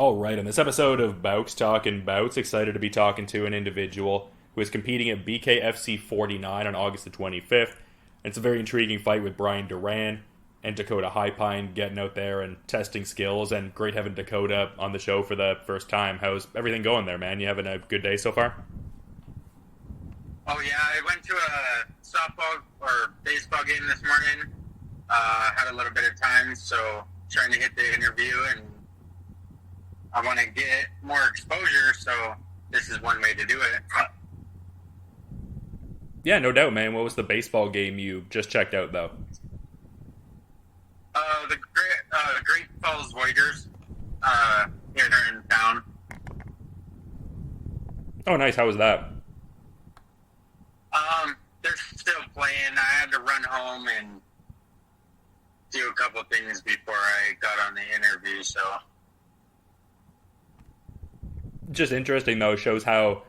All right, on this episode of Bowks Talking Bouts, excited to be talking to an individual who is competing at BKFC 49 on August the 25th. It's a very intriguing fight with Bryan Duran and Dakota Highpine getting out there and testing skills, and great having Dakota on the show for the first time. How's everything going there, man? You having a good day so far? Oh yeah, I went to a softball or baseball game this morning. Had a little bit of time, so trying to hit the interview, and I want to get more exposure, so this is one way to do it. Yeah, no doubt, man. What was the baseball game you just checked out, though? The Great Falls Voyagers here in town. Oh, nice. How was that? They're still playing. I had to run home and do a couple things before I got on the interview, so... Just interesting, though. Shows how,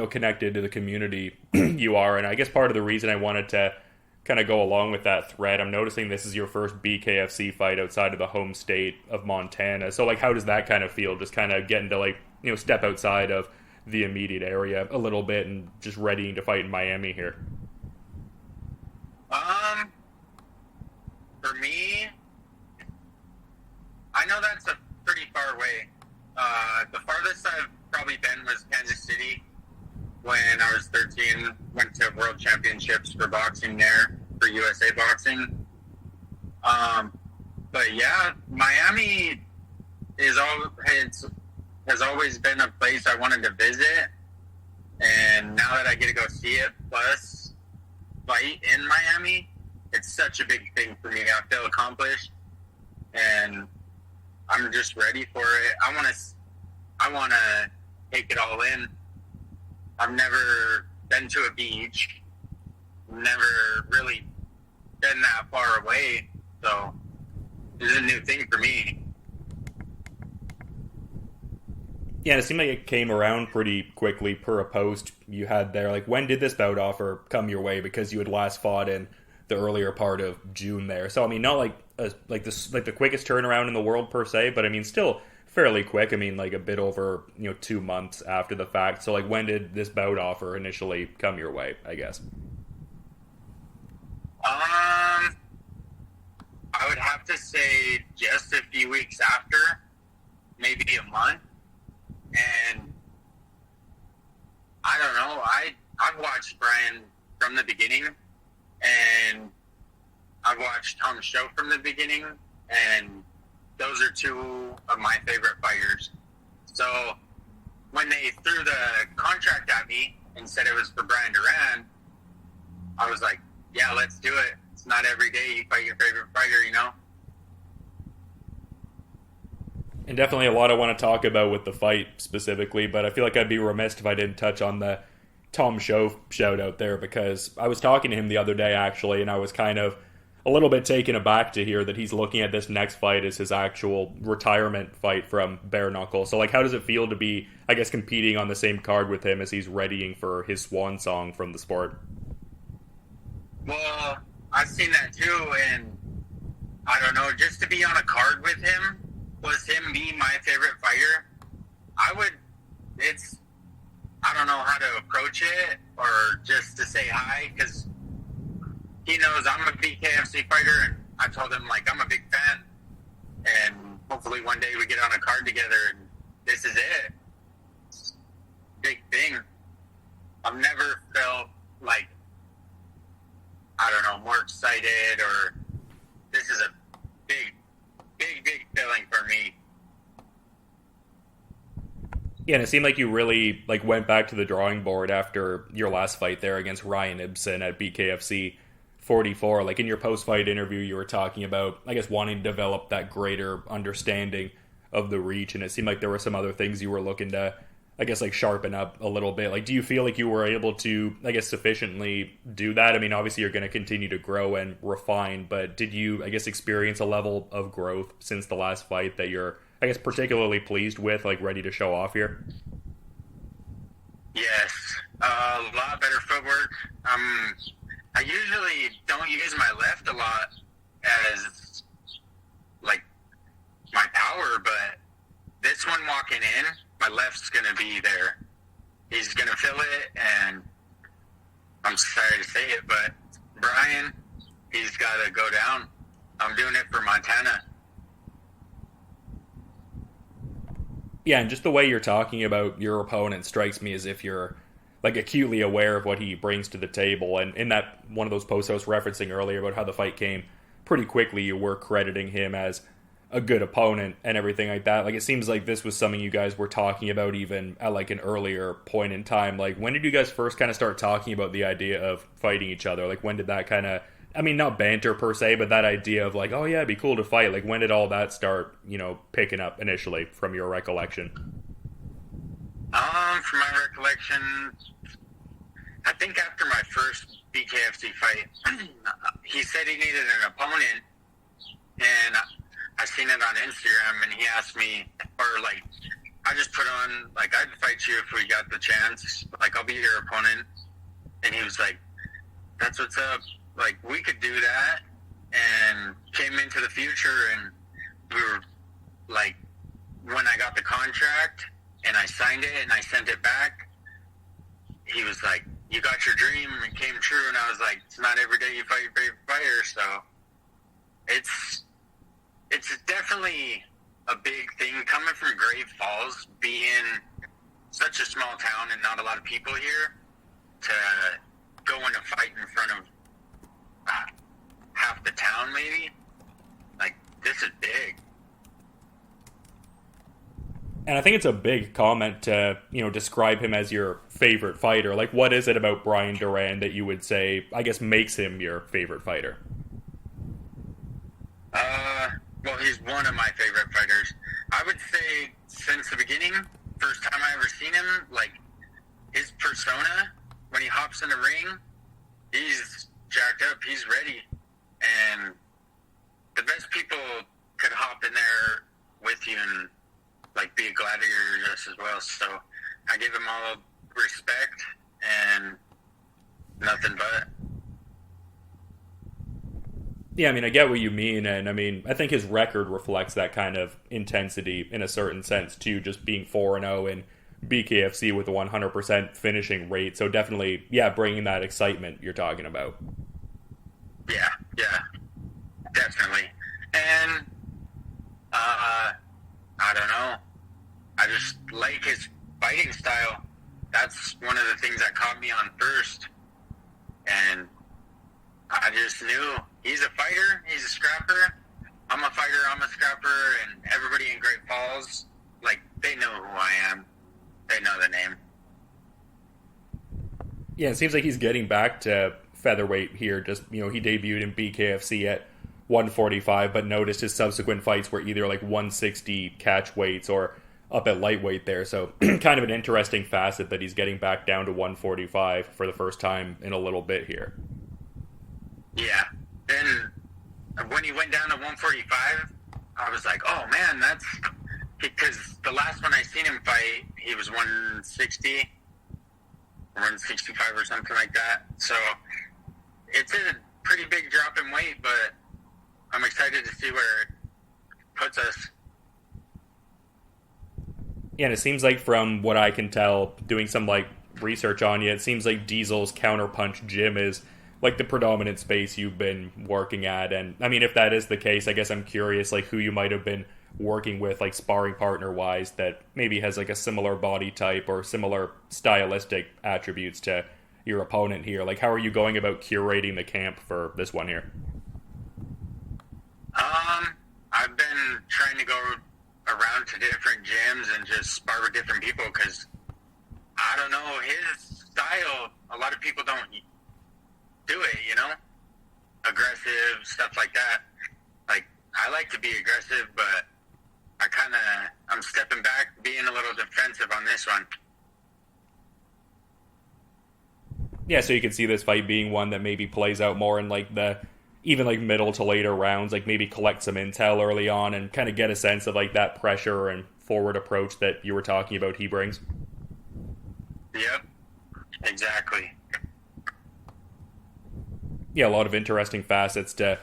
connected to the community you are. And I guess part of the reason I wanted to kind of go along with that thread, I'm noticing this is your first BKFC fight outside of the home state of Montana. So, how does that kind of feel? Just kind of getting to, step outside of the immediate area a little bit and just readying to fight in Miami here? For me, I know that's a pretty far away. The farthest I've probably been was Kansas City when I was 13. Went to World Championships for boxing there, for USA Boxing. But yeah, Miami has always been a place I wanted to visit. And now that I get to go see it, plus fight in Miami, it's such a big thing for me. I feel accomplished, and I'm just ready for it. I want to take it all in. I've never been to a beach, never really been that far away, so it's a new thing for me. Yeah, and it seemed like it came around pretty quickly per a post you had there. When did this bout offer come your way? Because you had last fought in the earlier part of June there. So, not the quickest turnaround in the world per se, but still fairly quick. A bit over 2 months after the fact. So when did this bout offer initially come your way, I guess? I would have to say just a few weeks after, maybe a month. And I don't know, I've watched Bryan from the beginning, and I've watched Tom's show from the beginning, and those are two of my favorite fighters. So when they threw the contract at me and said it was for Bryan Duran, I was like, yeah, let's do it. It's not every day you fight your favorite fighter, And definitely a lot I want to talk about with the fight specifically, but I feel like I'd be remiss if I didn't touch on the Tom Show shout out there, because I was talking to him the other day actually, and I was kind of a little bit taken aback to hear that he's looking at this next fight as his actual retirement fight from bare knuckle. So how does it feel to be, I guess, competing on the same card with him as he's readying for his swan song from the sport? Well, I've seen that too, and I don't know, just to be on a card with him, plus him being my favorite fighter, I don't know how to approach it, or just to say hi, because he knows I'm a BKFC fighter, and I told him, I'm a big fan, and hopefully one day we get on a card together, and this is it. It's a big thing. I've never felt more excited, or this is a big feeling for me. Yeah, and it seemed like you really went back to the drawing board after your last fight there against Ryan Ibsen at BKFC 44. In your post-fight interview, you were talking about, I guess, wanting to develop that greater understanding of the reach, and it seemed like there were some other things you were looking to, I guess, sharpen up a little bit. Do you feel like you were able to, I guess, sufficiently do that? Obviously you're going to continue to grow and refine, but did you, I guess, experience a level of growth since the last fight that you're, I guess, particularly pleased with, ready to show off here? Yes, a lot better footwork. I usually don't use my left a lot as my power, but This one walking in, my left's going to be there. He's going to fill it, and I'm sorry to say it, but Bryan, he's got to go down. I'm doing it for Montana. Yeah, and just the way you're talking about your opponent strikes me as if you're like acutely aware of what he brings to the table. And in that one of those posts I was referencing earlier about how the fight came pretty quickly, you were crediting him as a good opponent and everything like that. Like, it seems like this was something you guys were talking about even at like an earlier point in time. Like, when did you guys first kind of start talking about the idea of fighting each other? Like, when did that kind of, I mean, not banter per se, but that idea of like, oh yeah, it'd be cool to fight. Like, when did all that start, picking up initially from your recollection? From my recollection, I think after my first BKFC fight, he said he needed an opponent, and I seen it on Instagram, and he asked me, or like, I just put on, like, I'd fight you if we got the chance. Like, I'll be your opponent. And he was like, that's what's up. Like, we could do that. And came into the future, and we were, like, when I got the contract, and I signed it, and I sent it back, he was like, you got your dream, and it came true. And I was like, it's not every day you fight your favorite fighter, so it's definitely a big thing coming from Great Falls, being such a small town and not a lot of people here, to go in a fight in front of half the town, maybe. Like, this is big. And I think it's a big comment to, describe him as your favorite fighter. Like, what is it about Bryan Duran that you would say, I guess, makes him your favorite fighter? Well, he's one of my favorite fighters. I would say since the beginning, first time I ever seen him, like, his persona, when he hops in the ring, he's jacked up, he's ready. And the best people could hop in there with you and, like, be a gladiator just as well. So I give him all respect and nothing but. Yeah, I mean, I get what you mean, and I mean, I think his record reflects that kind of intensity in a certain sense, too, just being 4-0 in BKFC with a 100% finishing rate, so definitely, yeah, bringing that excitement you're talking about. Yeah, definitely. And, I don't know, I just like his fighting style. That's one of the things that caught me on first, and I just knew he's a fighter, he's a scrapper. I'm a fighter, I'm a scrapper, and everybody in Great Falls, like, they know who I am. They know the name. Yeah, it seems like he's getting back to featherweight here. Just, he debuted in BKFC at 145, but noticed his subsequent fights were either like 160 catch weights or up at lightweight there. So kind of an interesting facet that he's getting back down to 145 for the first time in a little bit here. Yeah. And when he went down to 145, I was like, oh man, that's because the last one I seen him fight, he was 160, 165 or something like that. So it's a pretty big drop in weight, but I'm excited to see where it puts us. Yeah, and it seems like from what I can tell, doing some like research on you, it seems like Diesel's Counterpunch Gym is like the predominant space you've been working at. And I mean, if that is the case, I guess I'm curious like who you might have been working with, like sparring partner wise, that maybe has like a similar body type or similar stylistic attributes to your opponent here. Like, how are you going about curating the camp for this one here? I've been trying to go around to different gyms and just spar with different people, because I don't know, his style, a lot of people don't do it, aggressive, stuff like that. Like, I like to be aggressive, but I'm stepping back, being a little defensive on this one. Yeah, so you can see this fight being one that maybe plays out more in like the even like middle to later rounds, like maybe collect some intel early on and kind of get a sense of like that pressure and forward approach that you were talking about he brings. Yep, exactly. Yeah, a lot of interesting facets to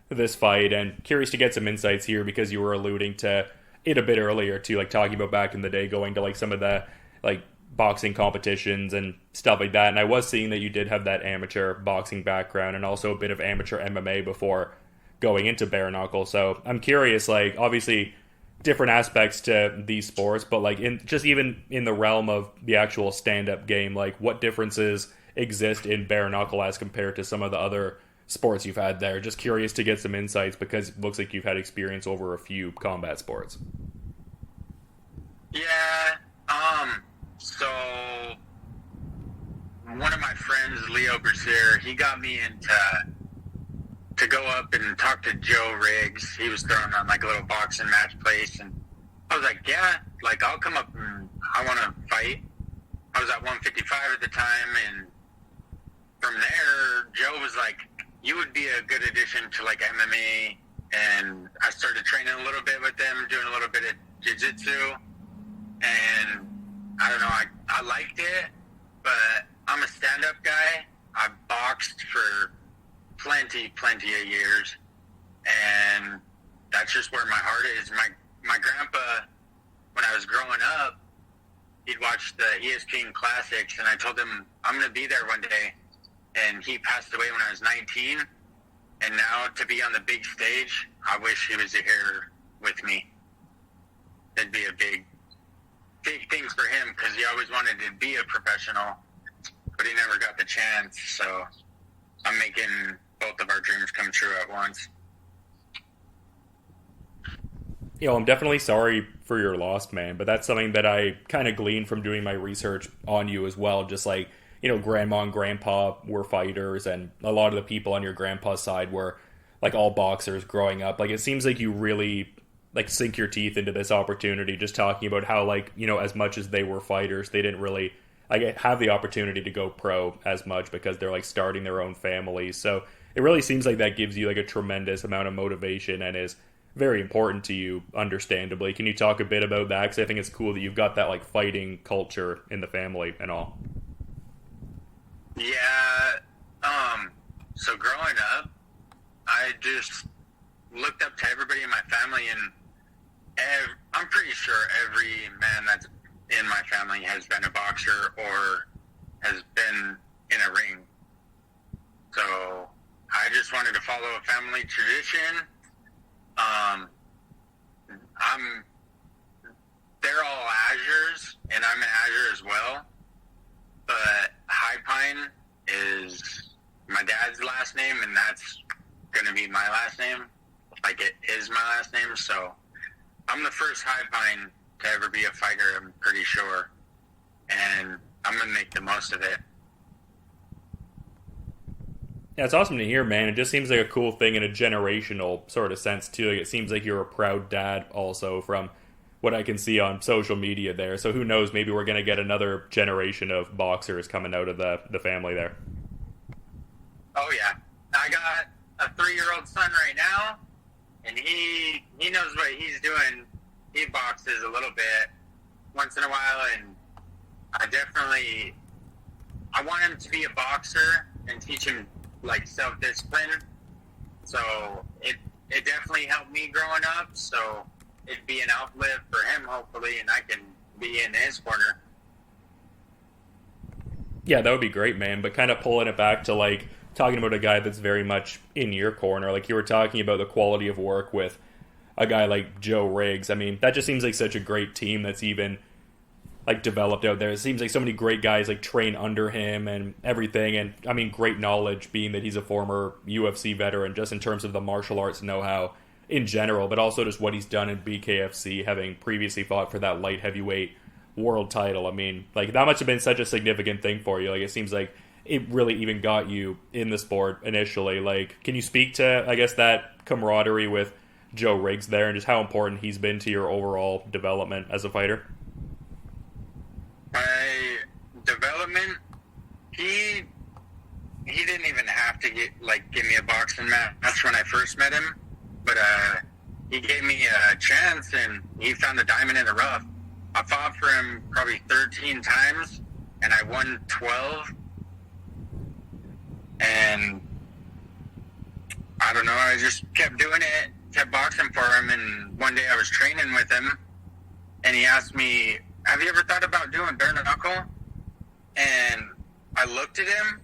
this fight, and curious to get some insights here because you were alluding to it a bit earlier too, like talking about back in the day going to like some of the like boxing competitions and stuff like that. And I was seeing that you did have that amateur boxing background and also a bit of amateur MMA before going into bare knuckle. So I'm curious, like obviously different aspects to these sports, but like in just even in the realm of the actual stand-up game, like what differences exist in bare knuckle as compared to some of the other sports you've had there? Just curious to get some insights because it looks like you've had experience over a few combat sports. Yeah, so one of my friends, Leo Bersier, he got me into to go up and talk to Joe Riggs. He was throwing on like a little boxing match place, and I was like, yeah, like I'll come up and I want to fight. I was at 155 at the time, and from there, Joe was like, you would be a good addition to like MMA, and I started training a little bit with them, doing a little bit of jiu-jitsu, and I don't know, I liked it, but I'm a stand-up guy. I boxed for plenty of years, and that's just where my heart is. My grandpa, when I was growing up, he'd watch the ESPN Classics, and I told him I'm going to be there one day, and he passed away when I was 19, and now to be on the big stage, I wish he was here with me. It'd be a big thing for him because he always wanted to be a professional, but he never got the chance, so I'm making both of our dreams come true at once. You know, I'm definitely sorry for your loss, man, but that's something that I kind of gleaned from doing my research on you as well. Just like, you know, grandma and grandpa were fighters, and a lot of the people on your grandpa's side were like all boxers growing up. Like, it seems like you really like sink your teeth into this opportunity, just talking about how, like, you know, as much as they were fighters, they didn't really have the opportunity to go pro as much because they're like starting their own families. So it really seems like that gives you like a tremendous amount of motivation and is very important to you, understandably. Can you talk a bit about that? Because I think it's cool that you've got that like fighting culture in the family and all. Yeah. So growing up, I just looked up to everybody in my family, and I'm pretty sure every man that's in my family has been a boxer or has been in a ring. So I just wanted to follow a family tradition. They're all Azures, and I'm an Azure as well. But Highpine is my dad's last name, and that's going to be my last name. Like, it is my last name, so I'm the first Highpine to ever be a fighter, I'm pretty sure. And I'm going to make the most of it. Yeah, it's awesome to hear, man. It just seems like a cool thing in a generational sort of sense, too. Like, it seems like you're a proud dad also from what I can see on social media there. So who knows, maybe we're going to get another generation of boxers coming out of the family there. Oh, yeah. I got a 3-year-old son right now, and he knows what he's doing. He boxes a little bit once in a while, and I want him to be a boxer and teach him like self-discipline. So it definitely helped me growing up, so it'd be an uplift for him hopefully, and I can be in his corner. Yeah, that would be great, man. But kind of pulling it back to like talking about a guy that's very much in your corner, like you were talking about the quality of work with a guy like Joe Riggs. I mean, that just seems like such a great team that's even like developed out there. It seems like so many great guys like train under him and everything. And I mean, great knowledge being that he's a former UFC veteran, just in terms of the martial arts know-how in general, but also just what he's done in BKFC, having previously fought for that light heavyweight world title. I mean, like, that must have been such a significant thing for you. Like, it seems like it really even got you in the sport initially. Like, can you speak to, I guess, that camaraderie with Joe Riggs there and just how important he's been to your overall development as a fighter? My development, he didn't even have to give me a boxing match when I first met him, but he gave me a chance, and he found the diamond in the rough. I fought for him probably 13 times, and I won 12. And I don't know, I just kept doing it, kept boxing for him, and one day I was training with him, and he asked me, "Have you ever thought about doing bare knuckle?" And I looked at him,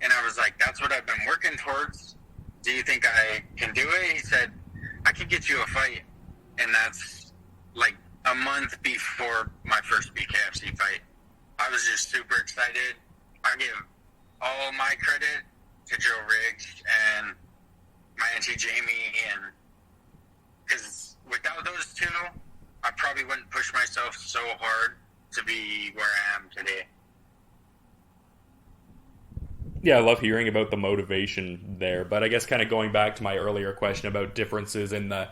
and I was like, "That's what I've been working towards. Do you think I can do it?" He said, "I could get you a fight." And that's like a month before my first BKFC fight. I was just super excited. I give all my credit to Joe Riggs and my auntie Jamie, and because without those two, I probably wouldn't push myself so hard to be where I am today. Yeah, I love hearing about the motivation there, but I guess kind of going back to my earlier question about differences in the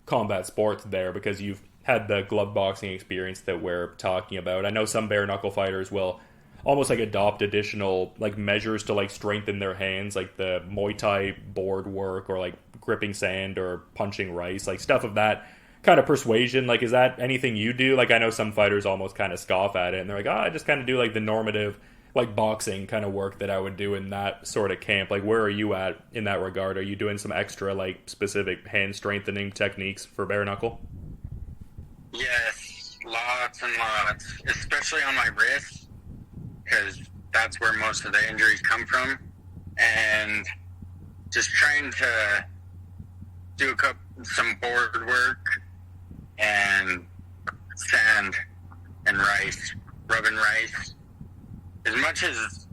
combat sports there, because you've had the glove boxing experience that we're talking about. I know some bare knuckle fighters will almost like adopt additional like measures to like strengthen their hands, like the Muay Thai board work or like gripping sand or punching rice, like stuff of that kind of persuasion. Like, is that anything you do? Like, I know some fighters almost kind of scoff at it and they're like, I just kind of do like the normative like boxing kind of work that I would do in that sort of camp. Like, where are you at in that regard? Are you doing some extra like specific hand strengthening techniques for bare knuckle? Yes, lots and lots, especially on my wrists, because that's where most of the injuries come from. And just trying to do some board work and sand and rice, rubbing rice. As much as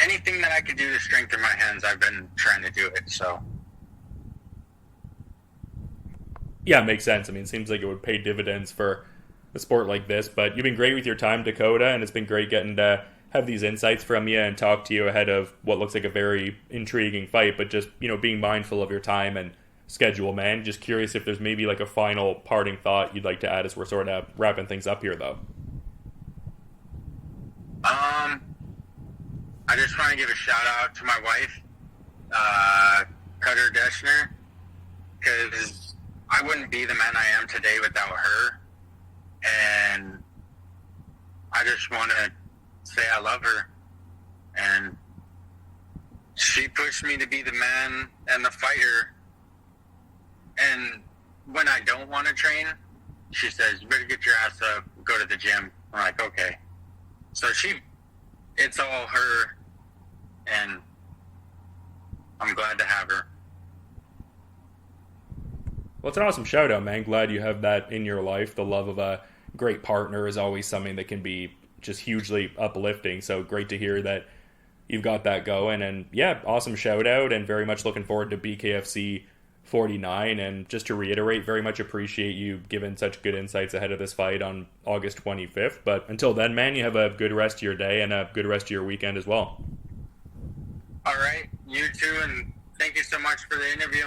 anything that I could do to strengthen my hands, I've been trying to do it, so. Yeah, it makes sense. I mean, it seems like it would pay dividends for a sport like this, but you've been great with your time, Dakota, and it's been great getting to have these insights from you and talk to you ahead of what looks like a very intriguing fight, but just, being mindful of your time and schedule, man. Just curious if there's maybe like a final parting thought you'd like to add as we're sort of wrapping things up here, though. I just want to give a shout out to my wife, Cutter Deschner, because I wouldn't be the man I am today without her. And I just want to say I love her. And she pushed me to be the man and the fighter. And when I don't want to train, she says, "You better get your ass up, go to the gym." I'm like, okay. So it's all her, and I'm glad to have her. Well, it's an awesome shout out, man. Glad you have that in your life. The love of a great partner is always something that can be just hugely uplifting. So great to hear that you've got that going. And yeah, awesome shout out, and very much looking forward to BKFC 49. And just to reiterate, very much appreciate you giving such good insights ahead of this fight on August 25th. But until then, man, you have a good rest of your day and a good rest of your weekend as well. All right, you too, and thank you so much for the interview.